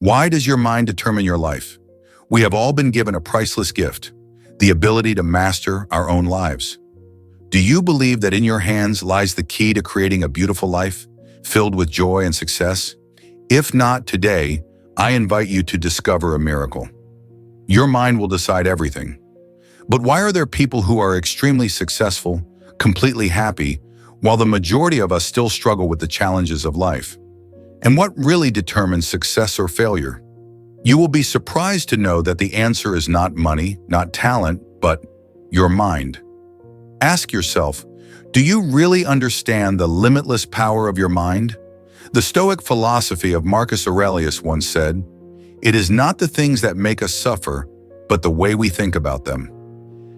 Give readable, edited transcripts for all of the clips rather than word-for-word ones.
Why does your mind determine your life? We have all been given a priceless gift, the ability to master our own lives. Do you believe that in your hands lies the key to creating a beautiful life, filled with joy and success? If not today, I invite you to discover a miracle. Your mind will decide everything. But why are there people who are extremely successful, completely happy, while the majority of us still struggle with the challenges of life? And what really determines success or failure? You will be surprised to know that the answer is not money, not talent, but your mind. Ask yourself, do you really understand the limitless power of your mind? The Stoic philosophy of Marcus Aurelius once said, "It is not the things that make us suffer, but the way we think about them."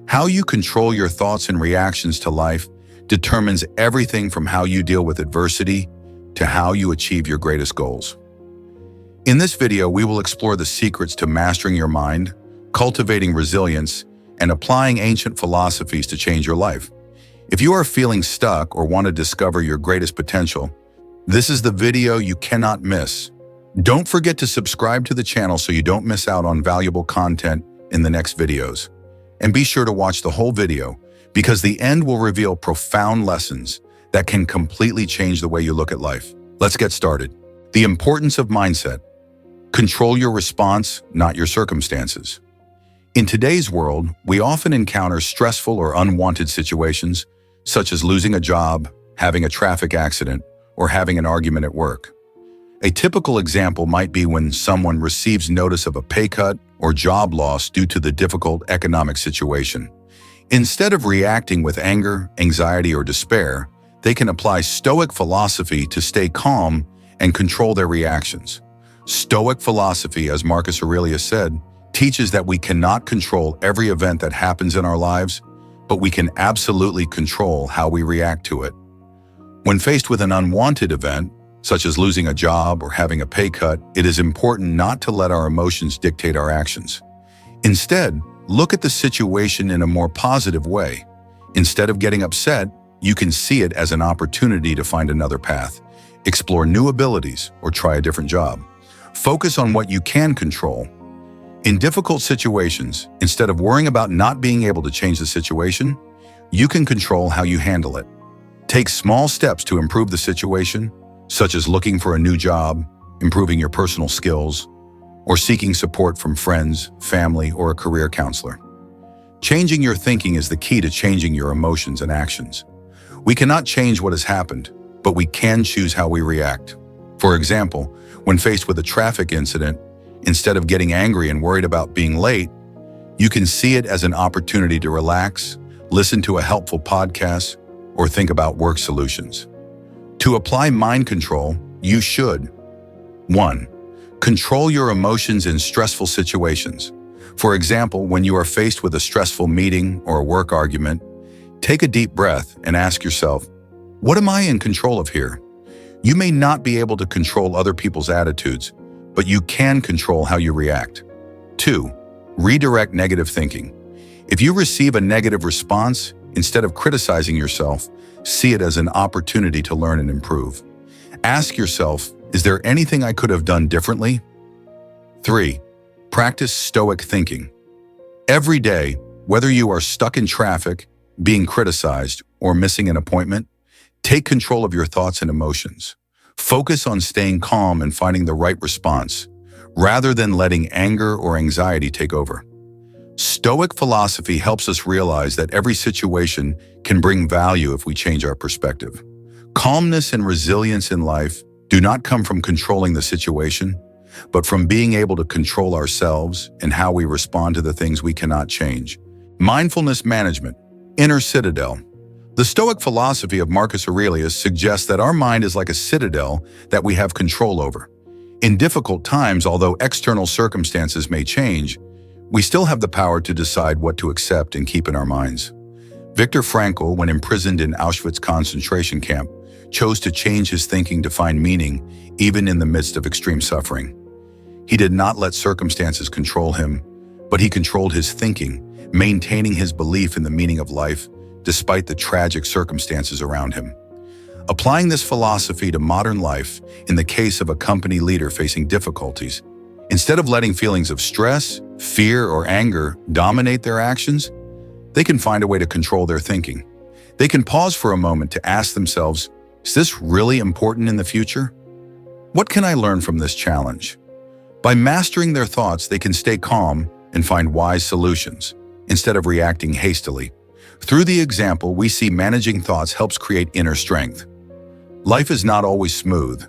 How you control your thoughts and reactions to life determines everything from how you deal with adversity to how you achieve your greatest goals. In this video, we will explore the secrets to mastering your mind, cultivating resilience, and applying ancient philosophies to change your life. If you are feeling stuck or want to discover your greatest potential, this is the video you cannot miss. Don't forget to subscribe to the channel so you don't miss out on valuable content in the next videos. And be sure to watch the whole video, because the end will reveal profound lessons that can completely change the way you look at life. Let's get started. The importance of mindset. Control your response, not your circumstances. In today's world, we often encounter stressful or unwanted situations, such as losing a job, having a traffic accident, or having an argument at work. A typical example might be when someone receives notice of a pay cut or job loss due to the difficult economic situation. Instead of reacting with anger, anxiety, or despair, they can apply Stoic philosophy to stay calm and control their reactions. Stoic philosophy, as Marcus Aurelius said, teaches that we cannot control every event that happens in our lives, but we can absolutely control how we react to it. When faced with an unwanted event, such as losing a job or having a pay cut, it is important not to let our emotions dictate our actions. Instead, look at the situation in a more positive way. Instead of getting upset, you can see it as an opportunity to find another path, explore new abilities, or try a different job. Focus on what you can control. In difficult situations, instead of worrying about not being able to change the situation, you can control how you handle it. Take small steps to improve the situation, such as looking for a new job, improving your personal skills, or seeking support from friends, family, or a career counselor. Changing your thinking is the key to changing your emotions and actions. We cannot change what has happened, but we can choose how we react. For example, when faced with a traffic incident, instead of getting angry and worried about being late, you can see it as an opportunity to relax, listen to a helpful podcast, or think about work solutions. To apply mind control, you should 1. Control your emotions in stressful situations. For example, when you are faced with a stressful meeting or a work argument, take a deep breath and ask yourself, what am I in control of here? You may not be able to control other people's attitudes, but you can control how you react. 2. Redirect negative thinking. If you receive a negative response, instead of criticizing yourself, see it as an opportunity to learn and improve. Ask yourself, is there anything I could have done differently? 3. Practice Stoic thinking. Every day, whether you are stuck in traffic, being criticized, or missing an appointment, take control of your thoughts and emotions. Focus on staying calm and finding the right response, rather than letting anger or anxiety take over. Stoic philosophy helps us realize that every situation can bring value if we change our perspective. Calmness and resilience in life do not come from controlling the situation, but from being able to control ourselves and how we respond to the things we cannot change. Mindfulness management, inner citadel. The Stoic philosophy of Marcus Aurelius suggests that our mind is like a citadel that we have control over. In difficult times, although external circumstances may change, we still have the power to decide what to accept and keep in our minds. Viktor Frankl, when imprisoned in Auschwitz concentration camp, chose to change his thinking to find meaning, even in the midst of extreme suffering. He did not let circumstances control him, but he controlled his thinking, maintaining his belief in the meaning of life despite the tragic circumstances around him. Applying this philosophy to modern life, in the case of a company leader facing difficulties, Instead of letting feelings of stress, fear, or anger dominate their actions, they can find a way to control their thinking. They can pause for a moment to ask themselves, is this really important in the future? What can I learn from this challenge? By mastering their thoughts, they can stay calm and find wise solutions, instead of reacting hastily. Through the example, we see managing thoughts helps create inner strength. Life is not always smooth,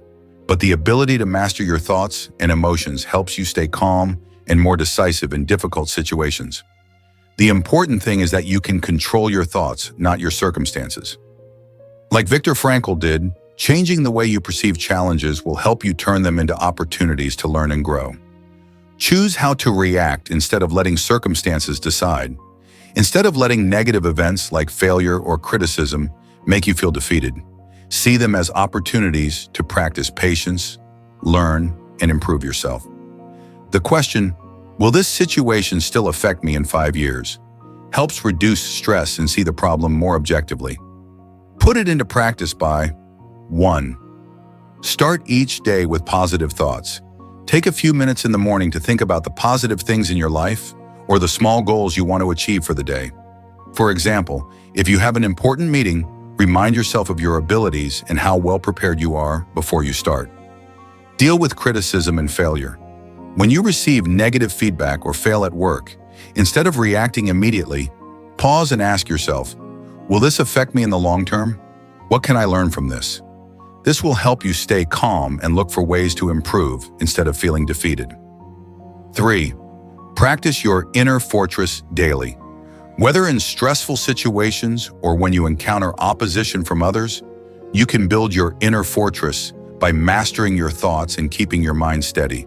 but the ability to master your thoughts and emotions helps you stay calm and more decisive in difficult situations. The important thing is that you can control your thoughts, not your circumstances. Like Viktor Frankl did, changing the way you perceive challenges will help you turn them into opportunities to learn and grow. Choose how to react instead of letting circumstances decide. Instead of letting negative events like failure or criticism make you feel defeated, see them as opportunities to practice patience, learn, and improve yourself. The question, will this situation still affect me in 5 years, helps reduce stress and see the problem more objectively. Put it into practice by 1. Start each day with positive thoughts. Take a few minutes in the morning to think about the positive things in your life or the small goals you want to achieve for the day. For example, if you have an important meeting, remind yourself of your abilities and how well prepared you are before you start. Deal with criticism and failure. When you receive negative feedback or fail at work, instead of reacting immediately, pause and ask yourself, will this affect me in the long term? What can I learn from this? This will help you stay calm and look for ways to improve instead of feeling defeated. 3. Practice your inner fortress daily. Whether in stressful situations or when you encounter opposition from others, you can build your inner fortress by mastering your thoughts and keeping your mind steady.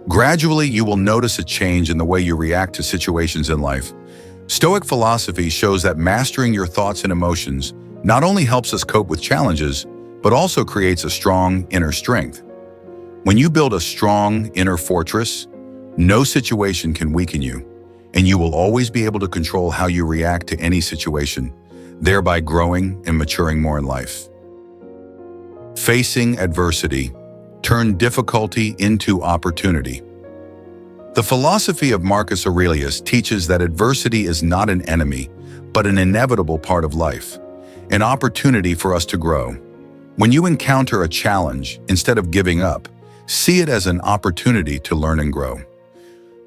Gradually, you will notice a change in the way you react to situations in life. Stoic philosophy shows that mastering your thoughts and emotions not only helps us cope with challenges, but also creates a strong inner strength. When you build a strong inner fortress, no situation can weaken you, and you will always be able to control how you react to any situation, thereby growing and maturing more in life. Facing adversity. Turn difficulty into opportunity. The philosophy of Marcus Aurelius teaches that adversity is not an enemy, but an inevitable part of life, an opportunity for us to grow. When you encounter a challenge, instead of giving up, see it as an opportunity to learn and grow.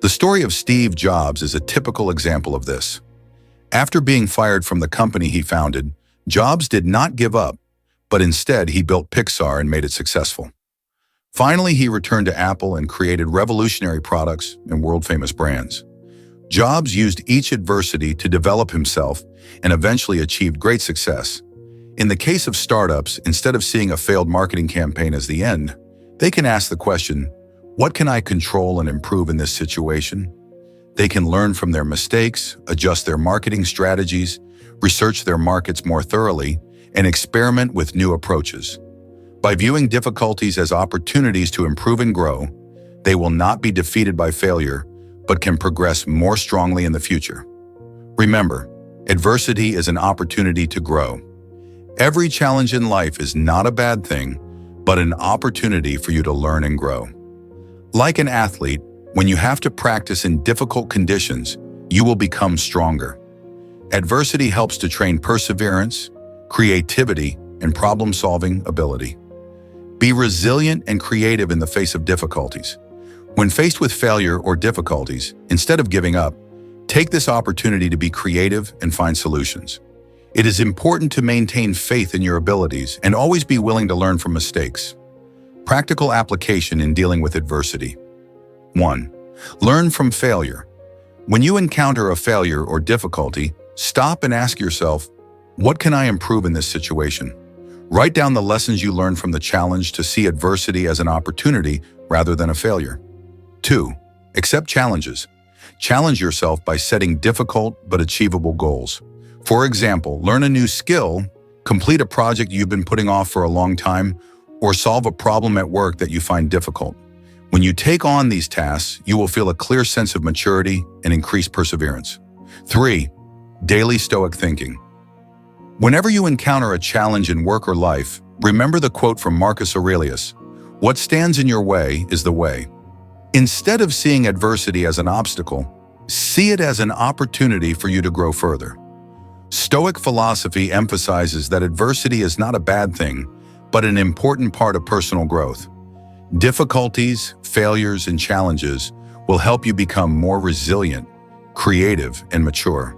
The story of Steve Jobs is a typical example of this. After being fired from the company he founded, Jobs did not give up, but instead he built Pixar and made it successful. Finally, he returned to Apple and created revolutionary products and world-famous brands. Jobs used each adversity to develop himself and eventually achieved great success. In the case of startups, instead of seeing a failed marketing campaign as the end, they can ask the question, what can I control and improve in this situation? They can learn from their mistakes, adjust their marketing strategies, research their markets more thoroughly, and experiment with new approaches. By viewing difficulties as opportunities to improve and grow, they will not be defeated by failure, but can progress more strongly in the future. Remember, adversity is an opportunity to grow. Every challenge in life is not a bad thing, but an opportunity for you to learn and grow. Like an athlete, when you have to practice in difficult conditions, you will become stronger. Adversity helps to train perseverance, creativity, and problem-solving ability. Be resilient and creative in the face of difficulties. When faced with failure or difficulties, instead of giving up, take this opportunity to be creative and find solutions. It is important to maintain faith in your abilities and always be willing to learn from mistakes. Practical application in dealing with adversity. 1. Learn from failure. When you encounter a failure or difficulty, stop and ask yourself, what can I improve in this situation? Write down the lessons you learned from the challenge to see adversity as an opportunity rather than a failure. 2. Accept challenges. Challenge yourself by setting difficult but achievable goals. For example, learn a new skill, complete a project you've been putting off for a long time, or solve a problem at work that you find difficult. When you take on these tasks, you will feel a clear sense of maturity and increased perseverance. 3. Daily Stoic thinking. Whenever you encounter a challenge in work or life, remember the quote from Marcus Aurelius, "What stands in your way is the way." Instead of seeing adversity as an obstacle, see it as an opportunity for you to grow further. Stoic philosophy emphasizes that adversity is not a bad thing, but an important part of personal growth. Difficulties, failures, and challenges will help you become more resilient, creative, and mature.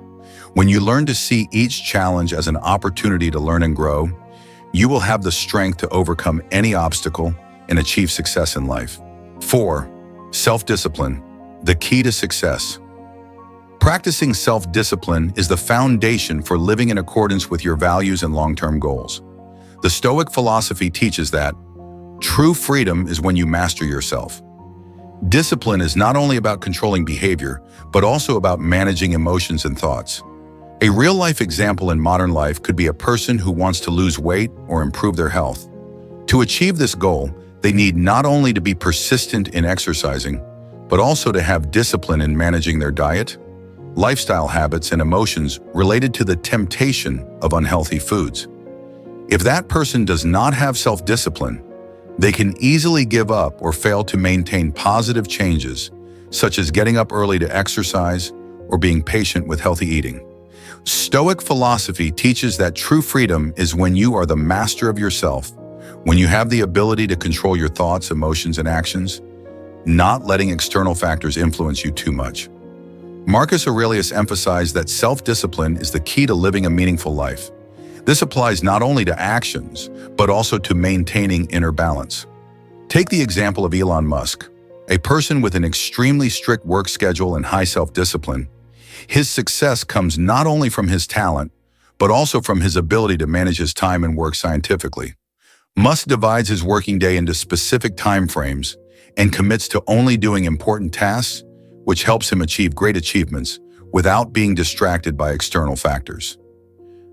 When you learn to see each challenge as an opportunity to learn and grow, you will have the strength to overcome any obstacle and achieve success in life. 4. Self-discipline, the key to success. Practicing self-discipline is the foundation for living in accordance with your values and long-term goals. The Stoic philosophy teaches that true freedom is when you master yourself. Discipline is not only about controlling behavior, but also about managing emotions and thoughts. A real-life example in modern life could be a person who wants to lose weight or improve their health. To achieve this goal, they need not only to be persistent in exercising, but also to have discipline in managing their diet, lifestyle habits, and emotions related to the temptation of unhealthy foods. If that person does not have self-discipline, they can easily give up or fail to maintain positive changes, such as getting up early to exercise or being patient with healthy eating. Stoic philosophy teaches that true freedom is when you are the master of yourself, when you have the ability to control your thoughts, emotions, and actions, not letting external factors influence you too much. Marcus Aurelius emphasized that self-discipline is the key to living a meaningful life. This applies not only to actions, but also to maintaining inner balance. Take the example of Elon Musk, a person with an extremely strict work schedule and high self-discipline. His success comes not only from his talent, but also from his ability to manage his time and work scientifically. Musk divides his working day into specific time frames and commits to only doing important tasks, which helps him achieve great achievements without being distracted by external factors.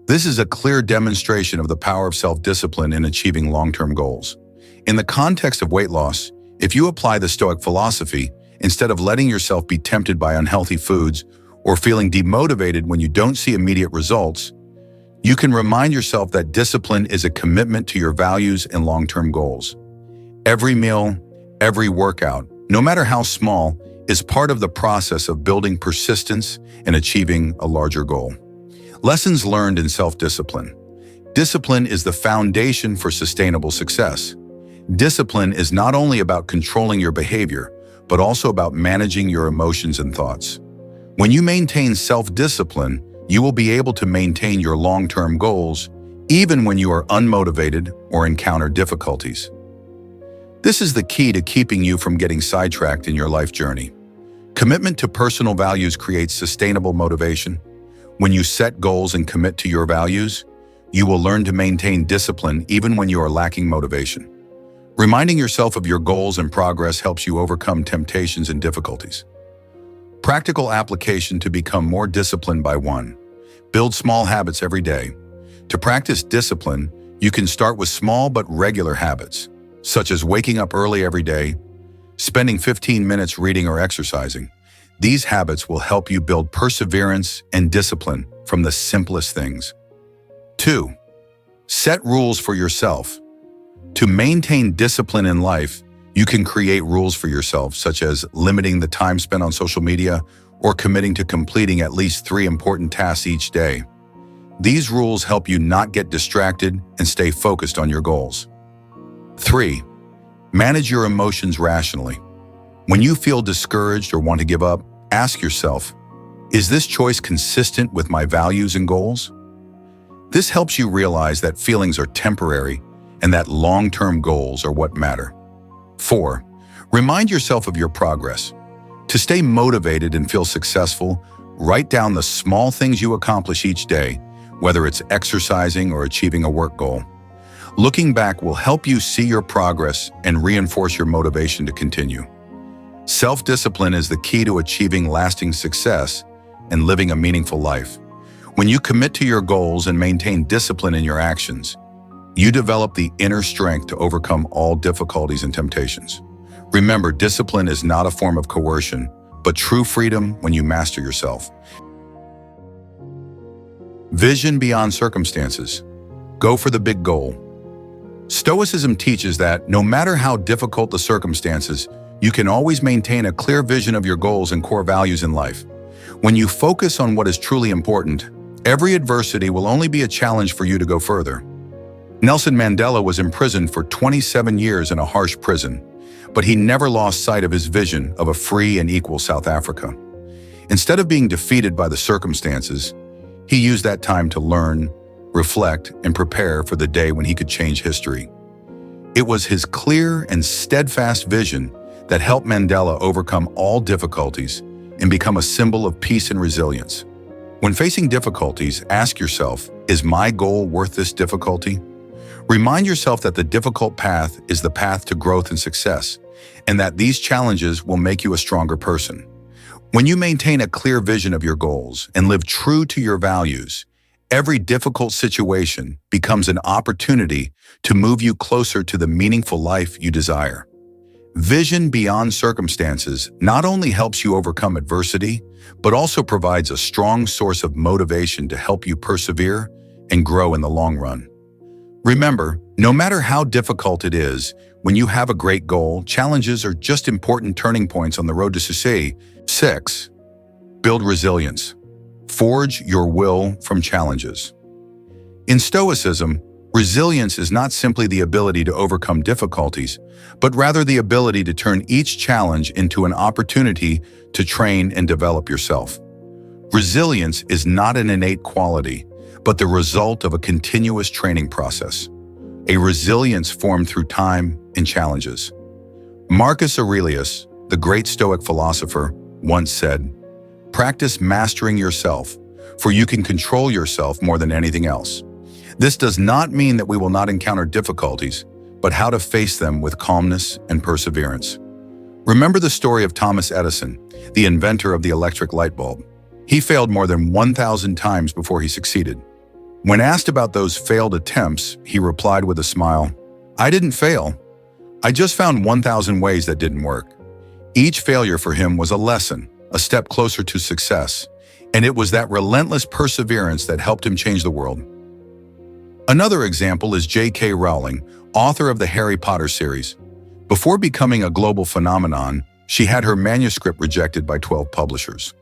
This is a clear demonstration of the power of self-discipline in achieving long-term goals. In the context of weight loss, if you apply the Stoic philosophy, instead of letting yourself be tempted by unhealthy foods or feeling demotivated when you don't see immediate results, you can remind yourself that discipline is a commitment to your values and long-term goals. Every meal, every workout, no matter how small, is part of the process of building persistence and achieving a larger goal. Lessons learned in self-discipline. Discipline is the foundation for sustainable success. Discipline is not only about controlling your behavior, but also about managing your emotions and thoughts. When you maintain self-discipline, you will be able to maintain your long-term goals, even when you are unmotivated or encounter difficulties. This is the key to keeping you from getting sidetracked in your life journey. Commitment to personal values creates sustainable motivation. When you set goals and commit to your values, you will learn to maintain discipline even when you are lacking motivation. Reminding yourself of your goals and progress helps you overcome temptations and difficulties. Practical application to become more disciplined by 1. Build small habits every day. To practice discipline, you can start with small but regular habits, such as waking up early every day, spending 15 minutes reading or exercising. These habits will help you build perseverance and discipline from the simplest things. 2. Set rules for yourself. To maintain discipline in life, you can create rules for yourself, such as limiting the time spent on social media or committing to completing at least 3 important tasks each day. These rules help you not get distracted and stay focused on your goals. 3. Manage your emotions rationally. When you feel discouraged or want to give up, ask yourself, is this choice consistent with my values and goals? This helps you realize that feelings are temporary and that long-term goals are what matter. 4. Remind yourself of your progress. To stay motivated and feel successful, write down the small things you accomplish each day, whether it's exercising or achieving a work goal. Looking back will help you see your progress and reinforce your motivation to continue. Self-discipline is the key to achieving lasting success and living a meaningful life. When you commit to your goals and maintain discipline in your actions, you develop the inner strength to overcome all difficulties and temptations. Remember, discipline is not a form of coercion, but true freedom when you master yourself. Vision beyond circumstances. Go for the big goal. Stoicism teaches that no matter how difficult the circumstances, You can always maintain a clear vision of your goals and core values in life. When you focus on what is truly important, every adversity will only be a challenge for you to go further. Nelson Mandela was imprisoned for 27 years in a harsh prison, but he never lost sight of his vision of a free and equal South Africa. Instead of being defeated by the circumstances, he used that time to learn, reflect, and prepare for the day when he could change history. It was his clear and steadfast vision that helped Mandela overcome all difficulties and become a symbol of peace and resilience. When facing difficulties, ask yourself, is my goal worth this difficulty? Remind yourself that the difficult path is the path to growth and success, and that these challenges will make you a stronger person. When you maintain a clear vision of your goals and live true to your values, every difficult situation becomes an opportunity to move you closer to the meaningful life you desire. Vision beyond circumstances not only helps you overcome adversity, but also provides a strong source of motivation to help you persevere and grow in the long run. Remember, no matter how difficult it is, when you have a great goal, challenges are just important turning points on the road to success. 6. Build resilience. Forge your will from challenges. In Stoicism, resilience is not simply the ability to overcome difficulties, but rather the ability to turn each challenge into an opportunity to train and develop yourself. Resilience is not an innate quality, but the result of a continuous training process, a resilience formed through time and challenges. Marcus Aurelius, the great Stoic philosopher, once said, "Practice mastering yourself, for you can control yourself more than anything else." This does not mean that we will not encounter difficulties, but how to face them with calmness and perseverance. Remember the story of Thomas Edison, the inventor of the electric light bulb. He failed more than 1,000 times before he succeeded. When asked about those failed attempts, he replied with a smile, "I didn't fail. I just found 1,000 ways that didn't work." Each failure for him was a lesson, a step closer to success, and it was that relentless perseverance that helped him change the world. Another example is J.K. Rowling, author of the Harry Potter series. Before becoming a global phenomenon, she had her manuscript rejected by 12 publishers.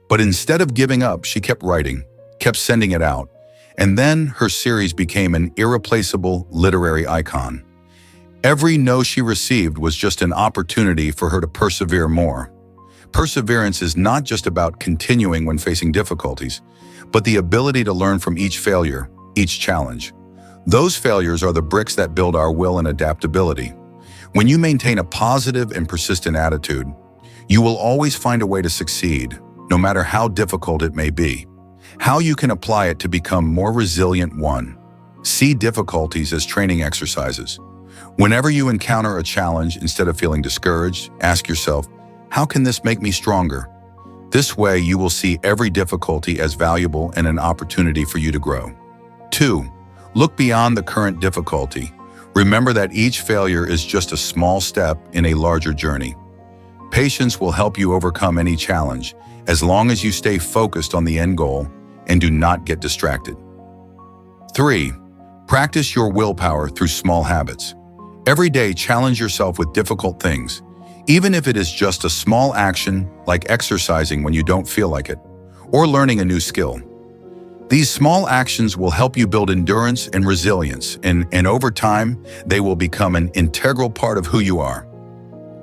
But instead of giving up, she kept writing, kept sending it out, and then her series became an irreplaceable literary icon. Every no she received was just an opportunity for her to persevere more. Perseverance is not just about continuing when facing difficulties, but the ability to learn from each failure, each challenge. Those failures are the bricks that build our will and adaptability. When you maintain a positive and persistent attitude, you will always find a way to succeed, no matter how difficult it may be. How you can apply it to become more resilient. 1. See difficulties as training exercises. Whenever you encounter a challenge, instead of feeling discouraged, ask yourself, how can this make me stronger? This way, you will see every difficulty as valuable and an opportunity for you to grow. 2. Look beyond the current difficulty. Remember that each failure is just a small step in a larger journey. Patience will help you overcome any challenge, as long as you stay focused on the end goal and do not get distracted. 3. Practice your willpower through small habits. Every day, challenge yourself with difficult things, even if it is just a small action like exercising when you don't feel like it, or learning a new skill. These small actions will help you build endurance and resilience, and over time, they will become an integral part of who you are.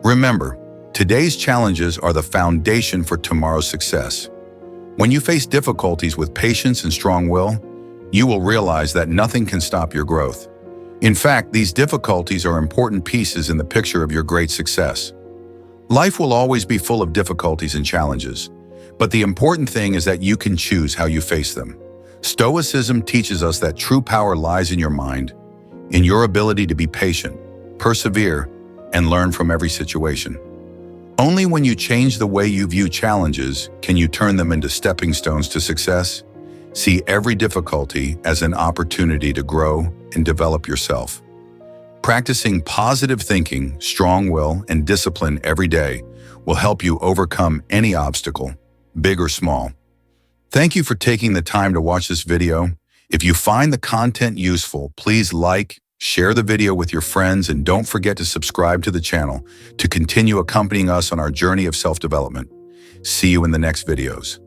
Remember, today's challenges are the foundation for tomorrow's success. When you face difficulties with patience and strong will, you will realize that nothing can stop your growth. In fact, these difficulties are important pieces in the picture of your great success. Life will always be full of difficulties and challenges, but the important thing is that you can choose how you face them. Stoicism teaches us that true power lies in your mind, in your ability to be patient, persevere, and learn from every situation. Only when you change the way you view challenges can you turn them into stepping stones to success. See every difficulty as an opportunity to grow and develop yourself. Practicing positive thinking, strong will, and discipline every day will help you overcome any obstacle, big or small. Thank you for taking the time to watch this video. If you find the content useful, please like, Share the video with your friends and don't forget to subscribe to the channel to continue accompanying us on our journey of self-development. See you in the next videos.